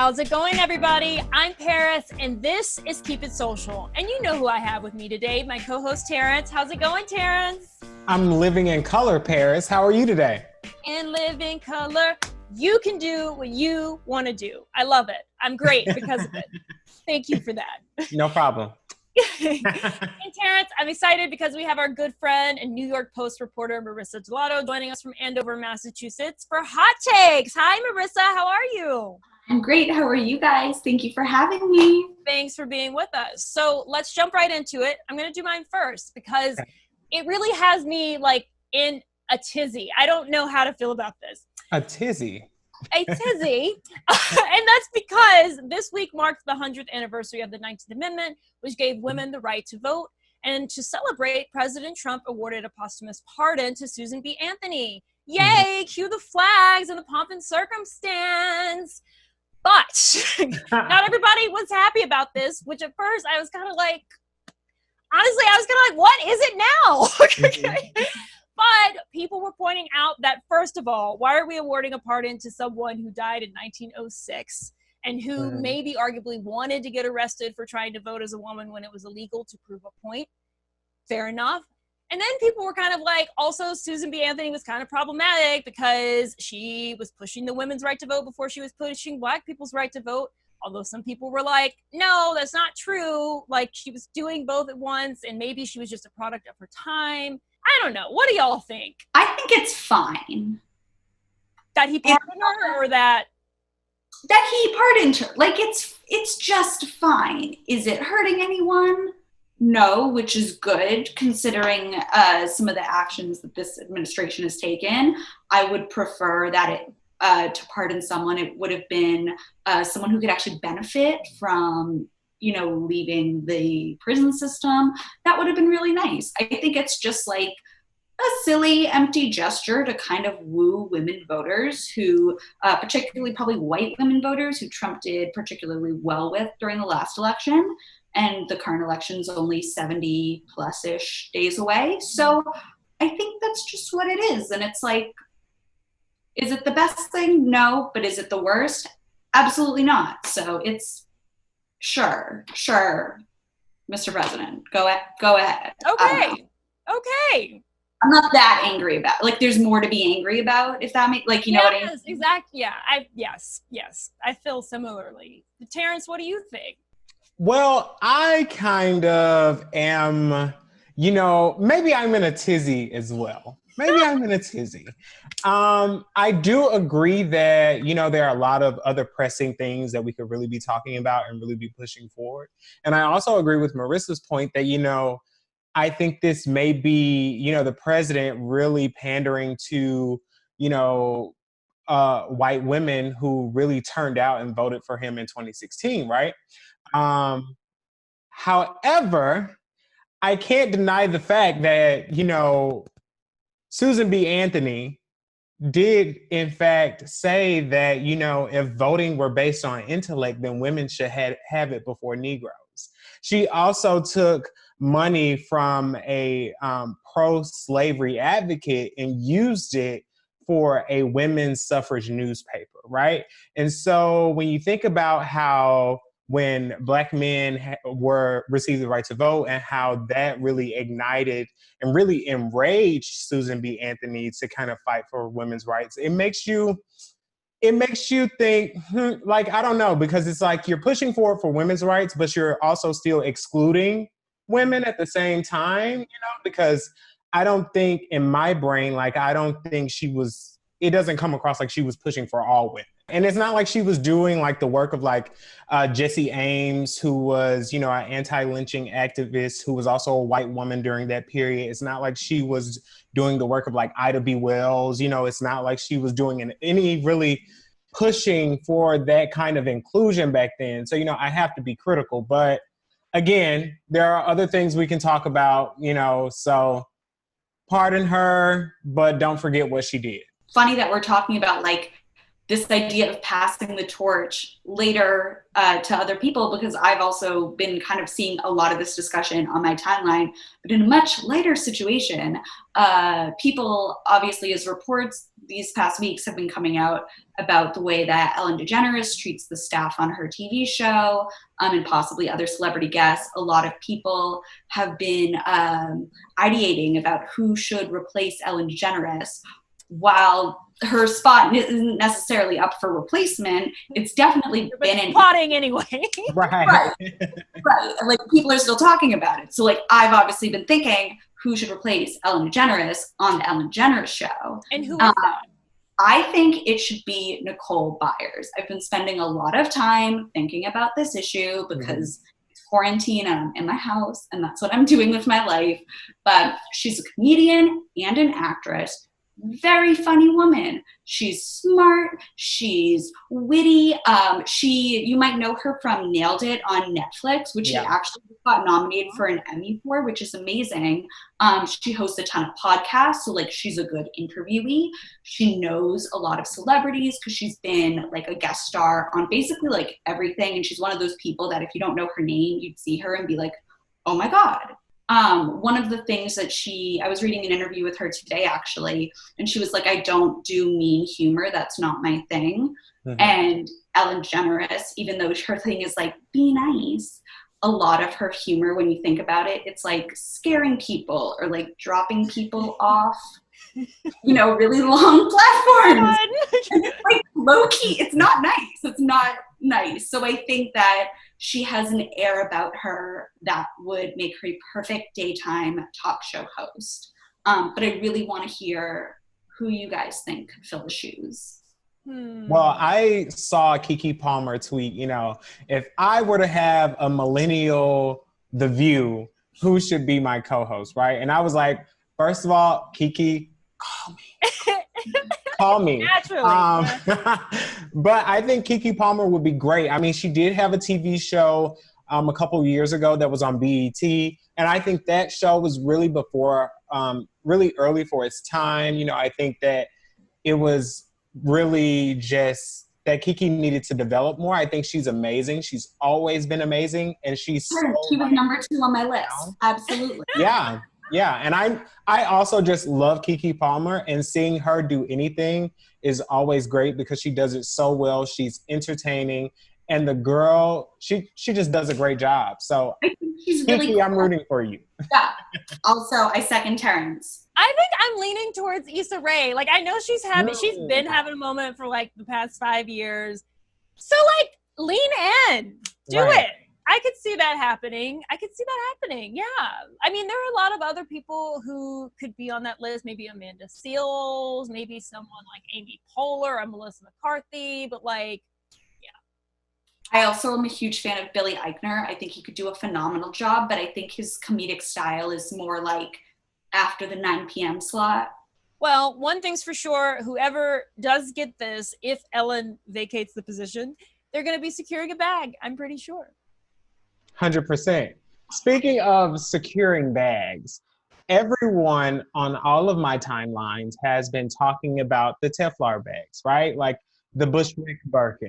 How's it going, everybody? I'm Paris, and this is Keep It Social. And you know who I have with me today, my co-host Terrence. How's it going, Terrence? I'm living in color, Paris. How are you today? In living color, you can do what you want to do. I love it. I'm great because of it. Thank you for that. No problem. And Terrence, I'm excited because we have our good friend and New York Post reporter Marisa Dellatto joining us from Andover, Massachusetts for Hot Takes. Hi, Marisa. How are you? I'm great. How are you guys? Thank you for having me. Thanks for being with us. So let's jump right into it. I'm going to do mine first because it really has me like in a tizzy. I don't know how to feel about this. A tizzy? A tizzy. And that's because this week marked the 100th anniversary of the 19th Amendment, which gave women the right to vote. And to celebrate, President Trump awarded a posthumous pardon to Susan B. Anthony. Yay, cue the flags and the pomp and circumstance. But not everybody was happy about this, which at first I was kind of like, honestly, I was kind of like, what is it now? But people were pointing out that, first of all, why are we awarding a pardon to someone who died in 1906 and who maybe arguably wanted to get arrested for trying to vote as a woman when it was illegal to prove a point? Fair enough. And then people were kind of like, also Susan B. Anthony was kind of problematic because she was pushing the women's right to vote before she was pushing Black people's right to vote. Although some people were like, no, that's not true. Like she was doing both at once and maybe she was just a product of her time. I don't know. What do y'all think? I think it's fine. That he pardoned her or that he pardoned her. Like it's just fine. Is it hurting anyone? No, which is good considering some of the actions that this administration has taken. I would prefer that to pardon someone, it would have been someone who could actually benefit from, leaving the prison system. That would have been really nice. I think it's just like a silly, empty gesture to kind of woo women voters who, particularly probably white women voters who Trump did particularly well with during the last election. And the current election's only 70 plus-ish days away. So I think that's just what it is. And it's like, is it the best thing? No. But is it the worst? Absolutely not. So it's sure, Mr. President, go ahead. Okay. I'm not that angry about it. Like there's more to be angry about, if that makes, like, you know what I mean? Exactly. Yeah. Yes. I feel similarly. Terrence, what do you think? Well, I kind of am, maybe I'm in a tizzy as well. I do agree that, there are a lot of other pressing things that we could really be talking about and really be pushing forward. And I also agree with Marisa's point that, I think this may be, the president really pandering to, white women who really turned out and voted for him in 2016, right? However, I can't deny the fact that, Susan B. Anthony did in fact say that, if voting were based on intellect, then women should have it before Negroes. She also took money from a pro-slavery advocate and used it for a women's suffrage newspaper, right? And so when you think about how when Black men received the right to vote and how that really ignited and really enraged Susan B. Anthony to kind of fight for women's rights, it makes you think, I don't know, because it's like you're pushing for women's rights, but you're also still excluding women at the same time, because I don't think in my brain, I don't think it doesn't come across like she was pushing for all women. And it's not like she was doing the work of Jesse Ames, who was, an anti-lynching activist who was also a white woman during that period. It's not like she was doing the work of Ida B. Wells. It's not like she was doing any really pushing for that kind of inclusion back then. So, I have to be critical. But again, there are other things we can talk about, so pardon her, but don't forget what she did. Funny that we're talking about this idea of passing the torch later to other people, because I've also been kind of seeing a lot of this discussion on my timeline, but in a much lighter situation, people obviously, as reports these past weeks have been coming out about the way that Ellen DeGeneres treats the staff on her TV show, and possibly other celebrity guests. A lot of people have been ideating about who should replace Ellen DeGeneres. While her spot isn't necessarily up for replacement, it's definitely been in plotting anyway. Right. Right. Like, people are still talking about it. So, like, I've obviously been thinking who should replace Ellen DeGeneres on the Ellen DeGeneres show. And who is that? I think it should be Nicole Byers. I've been spending a lot of time thinking about this issue because it's quarantine and I'm in my house and that's what I'm doing with my life. But she's a comedian and an actress. Very funny woman. She's smart. She's witty. You might know her from Nailed It on Netflix, which she actually got nominated for an Emmy for, which is amazing. She hosts a ton of podcasts, so like she's a good interviewee. She knows a lot of celebrities because she's been like a guest star on basically like everything. And she's one of those people that if you don't know her name, you'd see her and be like, oh my God. One of the things that I was reading an interview with her today, actually, and she was like, I don't do mean humor. That's not my thing. And Ellen DeGeneres, even though her thing is like, be nice, a lot of her humor, when you think about it, it's like scaring people or like dropping people off, really long platforms. And it's like low key. It's not nice. It's not nice. So I think that she has an air about her that would make her a perfect daytime talk show host. But I really want to hear who you guys think could fill the shoes. Well, I saw Keke Palmer tweet, if I were to have a millennial The View, who should be my co-host, right? And I was like, first of all, Keke, call me. Call me. Naturally. But I think Keke Palmer would be great. I mean, she did have a TV show a couple of years ago that was on BET. And I think that show was really really early for its time. I think that it was really just that Keke needed to develop more. I think she's amazing. She's always been amazing. And she was number 2 on my list. Absolutely. Yeah. Yeah, and I also just love Keke Palmer, and seeing her do anything is always great because she does it so well. She's entertaining, and the girl, she just does a great job. So, she's really Keke, cool. I'm rooting for you. Yeah. Also, I second Terrence. I think I'm leaning towards Issa Rae. Like, I know she's been having a moment for like the past 5 years. So like, lean in, do it. I could see that happening. Yeah. I mean, there are a lot of other people who could be on that list. Maybe Amanda Seales, maybe someone like Amy Poehler or Melissa McCarthy, but like, yeah. I also am a huge fan of Billy Eichner. I think he could do a phenomenal job, but I think his comedic style is more like after the 9 p.m. slot. Well, one thing's for sure, whoever does get this, if Ellen vacates the position, they're going to be securing a bag, I'm pretty sure. 100%. Speaking of securing bags, everyone on all of my timelines has been talking about the Telfar bags, right? Like the Bushwick Birkin.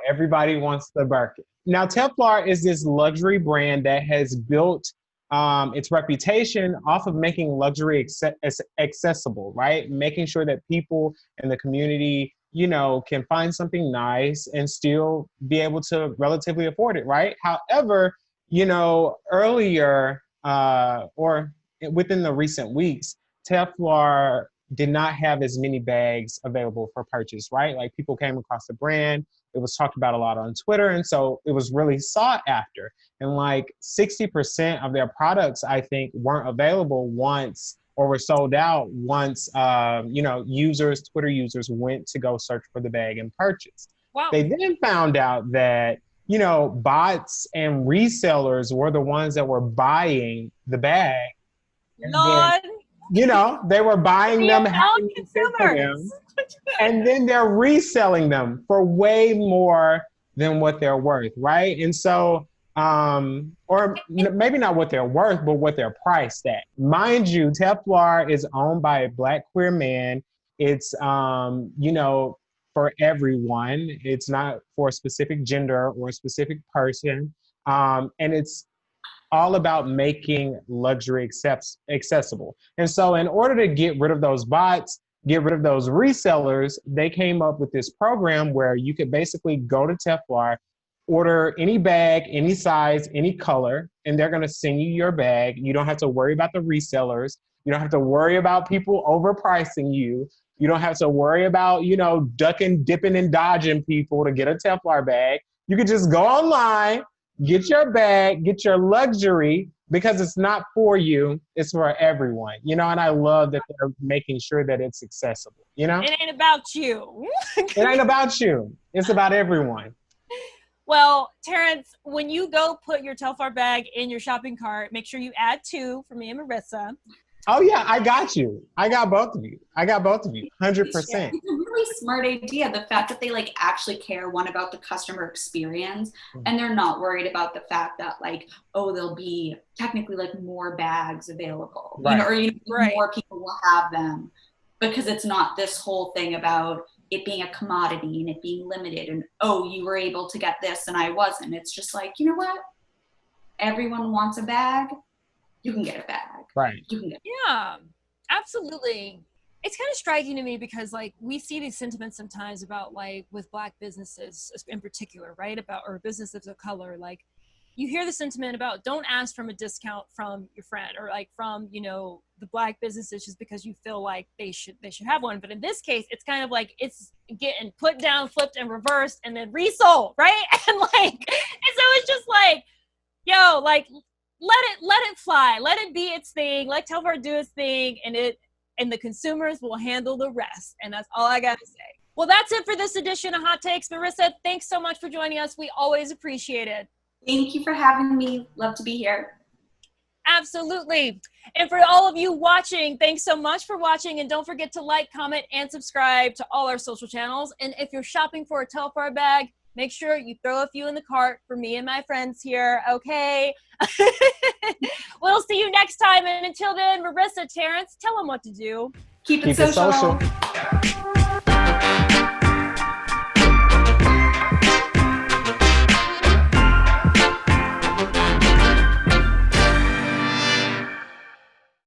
Everybody wants the Birkin. Now, Telfar is this luxury brand that has built its reputation off of making luxury accessible, right? Making sure that people in the community can find something nice and still be able to relatively afford it, right? However, earlier or within the recent weeks, Telfar did not have as many bags available for purchase, right? Like, people came across the brand. It was talked about a lot on Twitter, and so it was really sought after. And like 60% of their products, I think, weren't available once, or were sold out once, Twitter users went to go search for the bag and purchase. Wow. They then found out that, bots and resellers were the ones that were buying the bag. Lord. They were buying them, having them, and then they're reselling them for way more than what they're worth, right? And so, or maybe not what they're worth, but what they're priced at. Mind you, Telfar is owned by a Black queer man. It's, for everyone. It's not for a specific gender or a specific person. And it's all about making luxury accessible. And so in order to get rid of those bots, get rid of those resellers, they came up with this program where you could basically go to Telfar, order any bag, any size, any color, and they're going to send you your bag. You don't have to worry about the resellers. You don't have to worry about people overpricing you. You don't have to worry about, ducking, dipping, and dodging people to get a Telfar bag. You can just go online, get your bag, get your luxury, because it's not for you, it's for everyone, and I love that they're making sure that it's accessible, It ain't about you. It ain't about you. It's about everyone. Well, Terrence, when you go put your Telfar bag in your shopping cart, make sure you add 2 for me and Marisa. Oh yeah, I got you. I got both of you. 100%. It's a really smart idea. The fact that they actually care about the customer experience, and they're not worried about the fact that there'll be technically more bags available, right. More people will have them, because it's not this whole thing about it being a commodity and it being limited and you were able to get this and I wasn't. It's just you know what? Everyone wants a bag. You can get a bag. Right. You can get Yeah, absolutely. It's kind of striking to me because we see these sentiments sometimes about with Black businesses in particular, right? Or businesses of color. You hear the sentiment about don't ask from a discount from your friend or from, the Black businesses just because you feel like they should have one. But in this case, it's kind of it's getting put down, flipped and reversed and then resold, right? And so it's just yo, let it fly, let it be its thing, let Telfar do its thing, and the consumers will handle the rest. And that's all I gotta say. Well, that's it for this edition of Hot Takes. Marisa, thanks so much for joining us. We always appreciate it. Thank you for having me. Love to be here. Absolutely. And for all of you watching, thanks so much for watching. And don't forget to comment, and subscribe to all our social channels. And if you're shopping for a Telfar bag, make sure you throw a few in the cart for me and my friends here, okay? We'll see you next time. And until then, Marisa, Terrence, tell them what to do. Keep it social.